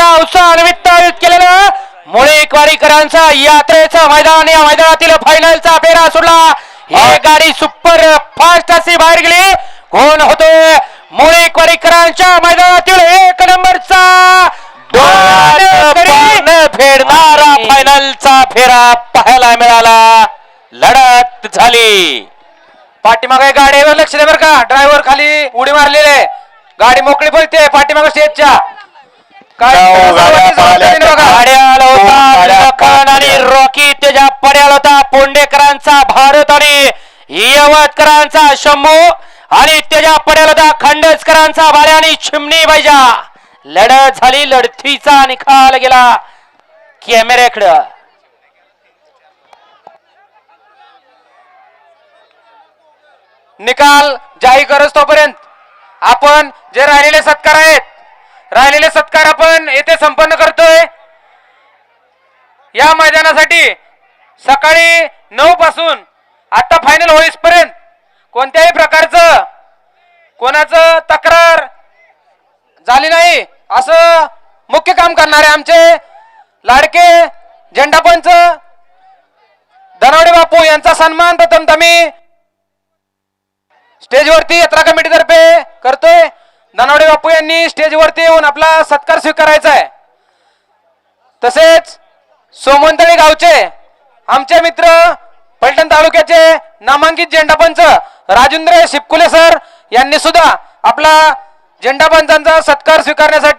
मोठा उत्साहानिमित्त आयोजित केलेलं मुळेकवारीकरांचा यात्रेचं मैदान, या मैदानातील फायनलचा फेरा सुटला। ही गाडी सुपर फास्ट अशी बाहेर गेली। कोण होतोय मुळेकवारीकरांच्या मैदानातील एक नंबरचा फेडणारा फायनलचा फेरा पाहायला मिळाला। लढत झाली। पाठीमागे गाडीवर लक्ष दे बरं का, ड्रायव्हर खाली उडी मारलेले, गाडी मोकळी पळते पाठीमागे स्टेजच्या। आणि रॉकी त्याच्या पड्याला होता पोंडेकरांचा भारत आणि यवतकरांचा शंभू, आणि त्याच्या पड्याला होता खंडसकरांचा भाड्या आणि चिमणी बाईजा। लढत झाली, लढतीचा निकाल गेला कॅमेऱ्याकडे। निकाल जाहीर करत तोपर्यंत आपण जे राहिलेले सत्कार आहेत, राहिलेले सत्कार आपण येथे संपन्न करतोय। या मैदानासाठी सकाळी 9 पासून आता फायनल होईपर्यंत कोणत्याही प्रकारचं कोणाचं तक्रार झाली नाही असं मुख्य काम करणारे आमचे लाडके झेंडापंच धनावडे बापू यांचा सन्मान प्रथमतमी स्टेजवरती यात्रा कमिटी तर्फे करतोय। धनावडे बापू यांनी स्टेजवरती येऊन आपला सत्कार स्वीकारायचा आहे। तसेच सोमंतळी गावचे आमचे मित्र फलटण तालुक्याचे नामांकित झेंडापंच राजेंद्र शिपकुले सर यांनी सुद्धा आपला झेंडापंचांचा सत्कार स्वीकारण्यासाठी